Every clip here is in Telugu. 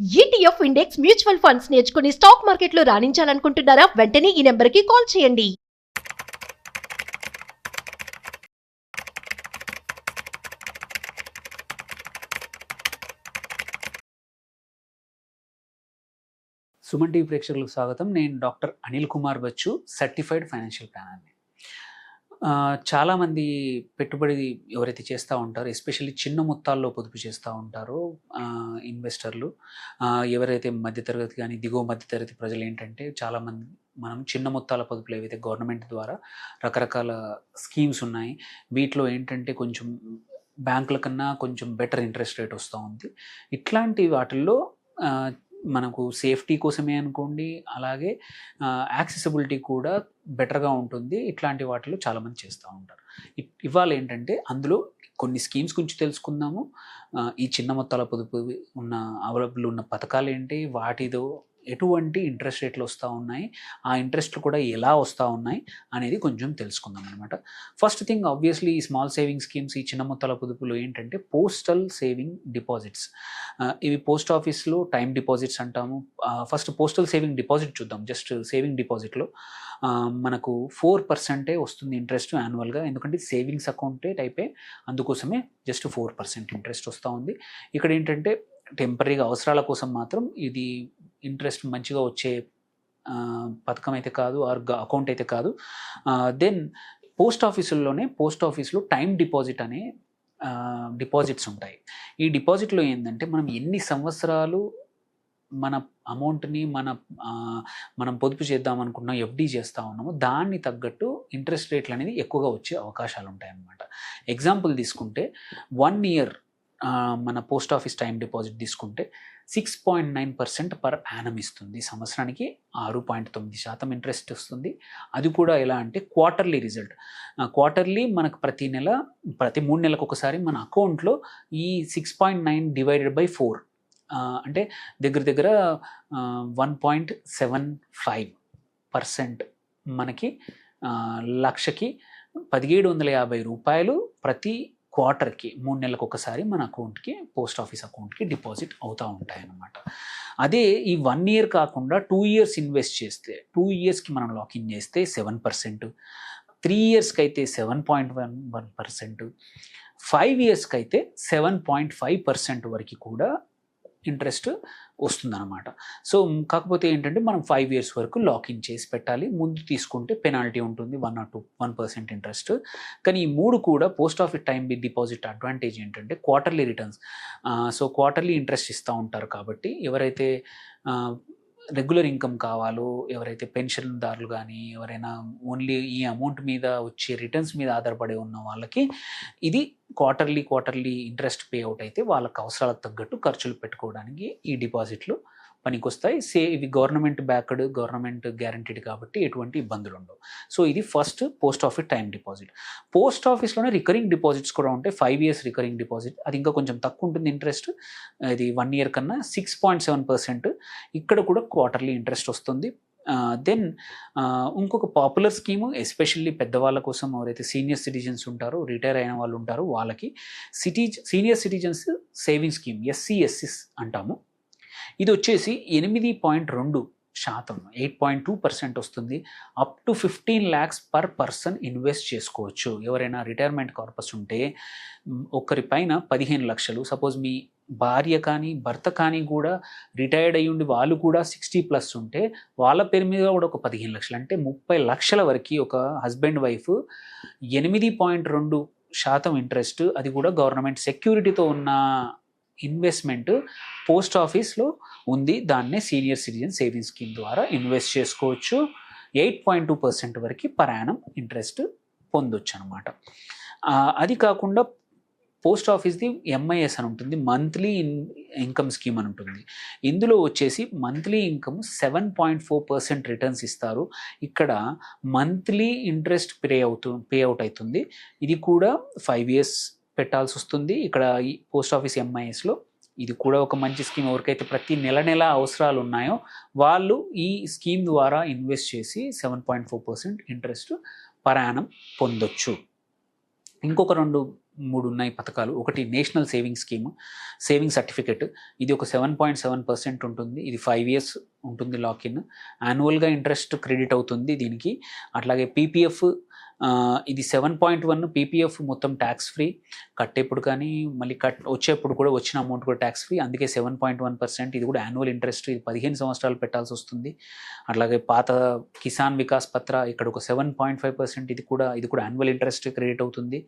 ఈటీఎఫ్ ఇండెక్స్ మ్యూచువల్ ఫండ్స్ నేర్చుకుని స్టాక్ మార్కెట్లో రాణించాలనుకుంటున్నారా? వెంటనే ఈ నెంబర్కి కాల్ చేయండి. సుమన్ టీవీ ప్రేక్షకులకు స్వాగతం. నేను doctor Anil Kumar Bachchu, certified financial ప్లానర్ని. చాలామంది పెట్టుబడి ఎవరైతే చేస్తూ ఉంటారో, ఎస్పెషల్లీ చిన్న మొత్తాల్లో పొదుపు చేస్తూ ఉంటారో ఇన్వెస్టర్లు, ఎవరైతే మధ్యతరగతి కానీ దిగువ మధ్యతరగతి ప్రజలు ఏంటంటే చాలామంది మనం చిన్న మొత్తాల పొదుపులు ఏవైతే గవర్నమెంట్ ద్వారా రకరకాల స్కీమ్స్ ఉన్నాయి, వీటిలో ఏంటంటే కొంచెం బ్యాంకుల కన్నా కొంచెం బెటర్ ఇంట్రెస్ట్ రేట్ వస్తూ ఉంది. ఇట్లాంటి వాటిల్లో మనకు సేఫ్టీ కోసమే అనుకోండి, అలాగే యాక్సెసిబిలిటీ కూడా బెటర్గా ఉంటుంది. ఇట్లాంటి వాటిలో చాలామంది చేస్తూ ఉంటారు. ఇవాళ ఏంటంటే అందులో కొన్ని స్కీమ్స్ గురించి తెలుసుకుందాము. ఈ చిన్న మొత్తాల పొదుపు ఉన్న అవైలబుల్ ఉన్న పథకాలు ఏంటి, వాటిదో ఎటువంటి ఇంట్రెస్ట్ రేట్లు వస్తూ ఉన్నాయి, ఆ ఇంట్రెస్ట్లు కూడా ఎలా వస్తూ ఉన్నాయి అనేది కొంచెం తెలుసుకుందాం అనమాట. ఫస్ట్ థింగ్ ఆబ్వియస్లీ ఈ స్మాల్ సేవింగ్ స్కీమ్స్, ఈ చిన్న మొత్తాల పొదుపులు ఏంటంటే పోస్టల్ సేవింగ్ డిపాజిట్స్. ఇవి పోస్ట్ ఆఫీస్లో టైం డిపాజిట్స్ అంటాము. ఫస్ట్ పోస్టల్ సేవింగ్ డిపాజిట్ చూద్దాం. జస్ట్ సేవింగ్ డిపాజిట్లో మనకు 4% వస్తుంది ఇంట్రెస్ట్ యాన్యువల్గా. ఎందుకంటే సేవింగ్స్ అకౌంటే టైపే, అందుకోసమే జస్ట్ 4% ఇంట్రెస్ట్ వస్తూ ఉంది. ఇక్కడ ఏంటంటే టెంపరీగా అవసరాల కోసం మాత్రం ఇది ఇంట్రెస్ట్ మంచిగా వచ్చే పథకం అయితే కాదు, ఆర్ అకౌంట్ అయితే కాదు. దెన్ పోస్ట్ ఆఫీస్లో టైం డిపాజిట్ అనే డిపాజిట్స్ ఉంటాయి. ఈ డిపాజిట్లో ఏంటంటే మనం ఎన్ని సంవత్సరాలు మన అమౌంట్ని మనం పొదుపు చేద్దాం అనుకున్న ఎఫ్డి చేస్తూ ఉన్నామో దాన్ని తగ్గట్టు ఇంట్రెస్ట్ రేట్లు అనేది ఎక్కువగా వచ్చే అవకాశాలు ఉంటాయి అన్నమాట. ఎగ్జాంపుల్ తీసుకుంటే 1 ఇయర్ మన పోస్ట్ ఆఫీస్ టైం డిపాజిట్ తీసుకుంటే 6.9% పర్ యానం ఇస్తుంది. సంవత్సరానికి 6.9% ఇంట్రెస్ట్ వస్తుంది. అది కూడా ఎలా అంటే క్వార్టర్లీ రిజల్ట్. క్వార్టర్లీ మనకు ప్రతి 3 నెలలకు ఒకసారి మన అకౌంట్లో ఈ 6.9 డివైడెడ్ బై 4 అంటే దగ్గర 1.75% మనకి లక్షకి 1750 రూపాయలు ప్రతి క్వార్టర్కి 3 నెలలకు ఒకసారి మన అకౌంట్కి, పోస్ట్ ఆఫీస్ అకౌంట్కి డిపాజిట్ అవుతూ ఉంటాయి అన్నమాట. అదే ఈ 1 ఇయర్ కాకుండా 2 ఇయర్స్ ఇన్వెస్ట్ చేస్తే, 2 ఇయర్స్కి మనం లాకిన్ చేస్తే 7%, 3 ఇయర్స్కి అయితే 7.11%, 5 ఇయర్స్కి అయితే 7.5% వరకు కూడా ఇంట్రెస్ట్ వస్తుందన్నమాట. సో కాకపోతే ఏంటంటే మనం 5 ఇయర్స్ వరకు లాకిన్ చేసి పెట్టాలి. ముందు తీసుకుంటే పెనాల్టీ ఉంటుంది 1% ఇంట్రెస్ట్. కానీ ఈ 3 కూడా post office time deposit advantage ఏంటంటే quarterly returns. So quarterly interest ఇస్తూ ఉంటారు కాబట్టి ఎవరైతే రెగ్యులర్ ఇన్కమ్ కావాలో, ఎవరైతే పెన్షన్దారులు కానీ ఎవరైనా ఓన్లీ ఈ అమౌంట్ మీద వచ్చే రిటర్న్స్ మీద ఆధారపడి ఉన్న వాళ్ళకి ఇది క్వార్టర్లీ ఇంట్రెస్ట్ పే అవుట్ అయితే వాళ్ళకి అవసరాలకు తగ్గట్టు ఖర్చులు పెట్టుకోవడానికి ఈ డిపాజిట్లు పనికొస్తాయి. ఇవి గవర్నమెంట్ బ్యాక్డ్, గవర్నమెంట్ గ్యారంటీడ్ కాబట్టి ఎటువంటి ఇబ్బందులు ఉండవు. సో ఇది first post office time deposit. Post ఆఫీస్లోనే రికరింగ్ డిపాజిట్స్ కూడా ఉంటాయి. 5 ఇయర్స్ రికరింగ్ డిపాజిట్, అది ఇంకా కొంచెం తక్కువ ఉంటుంది ఇంట్రెస్ట్. ఇది 1 ఇయర్ కన్నా 6.7%. ఇక్కడ కూడా క్వార్టర్లీ ఇంట్రెస్ట్ వస్తుంది. దెన్ ఇంకొక పాపులర్ స్కీము, ఎస్పెషల్లీ పెద్దవాళ్ళ కోసం, ఎవరైతే సీనియర్ సిటిజన్స్ ఉంటారో, రిటైర్ అయిన వాళ్ళు ఉంటారో వాళ్ళకి senior citizens saving scheme, SCSS అంటాము. ఇది వచ్చేసి 8.2%, 8.2% వస్తుంది. Up to 15 lakhs per person invest చేసుకోవచ్చు. ఎవరైనా రిటైర్మెంట్ కార్పస్ ఉంటే ఒకరి పైన 15 లక్షలు, సపోజ్ మీ భార్య కానీ భర్త కానీ కూడా రిటైర్డ్ అయ్యి ఉండి వాళ్ళు కూడా 60+ ఉంటే వాళ్ళ పేరు మీద కూడా ఒక 15 లక్షలు, అంటే 30 లక్షల వరకు ఒక హస్బెండ్ వైఫ్ 8.2% ఇంట్రెస్ట్, అది కూడా గవర్నమెంట్ సెక్యూరిటీతో ఉన్న ఇన్వెస్ట్మెంట్ పోస్ట్ ఆఫీస్లో ఉంది. దాన్నే సీనియర్ సిటిజన్ సేవింగ్ స్కీమ్ ద్వారా ఇన్వెస్ట్ చేసుకోవచ్చు. 8.2% వరకు పర్ యానం ఇంట్రెస్ట్ పొందొచ్చు అనమాట. అది కాకుండా పోస్ట్ ఆఫీస్ది MIS అని ఉంటుంది, మంత్లీ ఇన్కమ్ స్కీమ్ అని ఉంటుంది. ఇందులో వచ్చేసి మంత్లీ ఇన్కమ్ 7.4% రిటర్న్స్ ఇస్తారు. ఇక్కడ మంత్లీ ఇంట్రెస్ట్ పే అవుట్ అవుతుంది. ఇది కూడా 5 ఇయర్స్ పెట్టాల్సి వస్తుంది. ఇక్కడ ఈ పోస్ట్ ఆఫీస్ MISలో ఇది కూడా ఒక మంచి స్కీమ్. ఎవరికైతే ప్రతి నెల అవసరాలు ఉన్నాయో వాళ్ళు ఈ స్కీమ్ ద్వారా ఇన్వెస్ట్ చేసి 7.4% ఇంట్రెస్ట్ పర్ యానం పొందొచ్చు. ఇంకొక 2 3 ఉన్నాయి పథకాలు. ఒకటి national saving scheme, saving certificate. ఇది ఒక 7.7% ఉంటుంది. ఇది 5 ఇయర్స్ ఉంటుంది లాక్-ఇన్. యాన్యువల్గా ఇంట్రెస్ట్ క్రెడిట్ అవుతుంది దీనికి. అట్లాగే పీపీఎఫ్, ఇది 7.1 పీపీఎఫ్ మొత్తం ట్యాక్స్ ఫ్రీ. కట్టేప్పుడు కానీ మళ్ళీ వచ్చేప్పుడు కూడా వచ్చిన అమౌంట్ కూడా ట్యాక్స్ ఫ్రీ. అందుకే 7.1%. ఇది కూడా యాన్యువల్ ఇంట్రెస్ట్. ఇది 15 సంవత్సరాలు పెట్టాల్సి వస్తుంది. అట్లాగే పాత కిసాన్ వికాస్ పత్ర, ఇక్కడ ఒక 7.5%. ఇది కూడా యాన్యువల్ ఇంట్రెస్ట్ క్రెడిట్ అవుతుంది.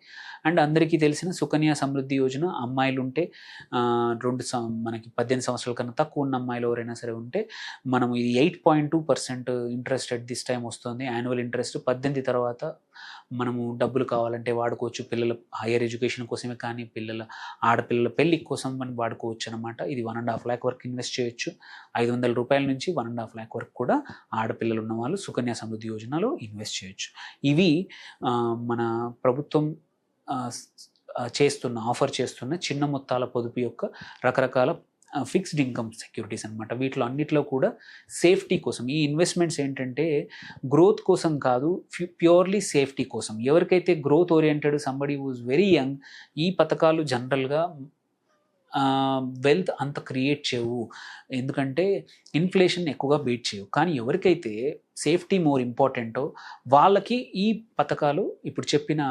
అండ్ అందరికీ తెలిసిన సుకన్య సమృద్ధి యోజన, అమ్మాయిలు ఉంటే మనకి 18 సంవత్సరాల కన్నా తక్కువ ఉన్న అమ్మాయిలు ఎవరైనా సరే ఉంటే మనం ఇది 8.2% ఇంట్రెస్ట్ అట్ దిస్ టైం వస్తుంది. యాన్యువల్ ఇంట్రెస్ట్ 18 తర్వాత మనము డబ్బులు కావాలంటే వాడుకోవచ్చు. పిల్లల హైయర్ ఎడ్యుకేషన్ కోసమే కానీ, ఆడపిల్లల పెళ్లి కోసం మనం వాడుకోవచ్చు అనమాట. ఇది 1.5 lakh వరకు ఇన్వెస్ట్ చేయొచ్చు. 500 రూపాయల నుంచి 1.5 lakh వరకు కూడా ఆడపిల్లలు ఉన్న వాళ్ళు సుకన్య సమృద్ధి యోజనలో ఇన్వెస్ట్ చేయొచ్చు. ఇవి మన ప్రభుత్వం ఆఫర్ చేస్తున్న చిన్న మొత్తాల పొదుపు యొక్క రకరకాల ఫిక్స్డ్ ఇన్కమ్ సెక్యూరిటీస్ అనమాట. వీటిలో అన్నిట్లో కూడా సేఫ్టీ కోసం ఈ ఇన్వెస్ట్మెంట్స్ ఏంటంటే గ్రోత్ కోసం కాదు, ప్యూర్లీ సేఫ్టీ కోసం. ఎవరికైతే growth oriented, somebody whose very young, ఈ పథకాలు జనరల్గా వెల్త్ అంత క్రియేట్ చేయవు, ఎందుకంటే ఇన్ఫ్లేషన్ ఎక్కువగా బీట్ చేయవు. కానీ ఎవరికైతే సేఫ్టీ మోర్ ఇంపార్టెంటో వాళ్ళకి ఈ పథకాలు, ఇప్పుడు చెప్పిన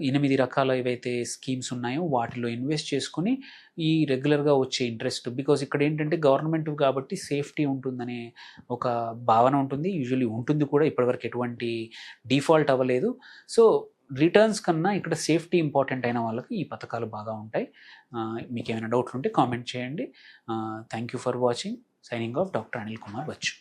8 రకాల ఏవైతే స్కీమ్స్ ఉన్నాయో వాటిలో ఇన్వెస్ట్ చేసుకుని ఈ రెగ్యులర్గా వచ్చే ఇంట్రెస్ట్, బికాజ్ ఇక్కడ ఏంటంటే గవర్నమెంట్ కాబట్టి సేఫ్టీ ఉంటుందనే ఒక భావన ఉంటుంది. యూజువల్లీ ఉంటుంది కూడా, ఇప్పటివరకు ఎటువంటి డిఫాల్ట్ అవ్వలేదు. సో రిటర్న్స్ కన్నా ఇక్కడ సేఫ్టీ ఇంపార్టెంట్ అయిన వాళ్ళకి ఈ పథకాలు బాగా ఉంటాయి. మీకు ఏమైనా డౌట్లు ఉంటే కామెంట్ చేయండి. Thank you for watching. Signing off doctor Anil Kumar Bachu.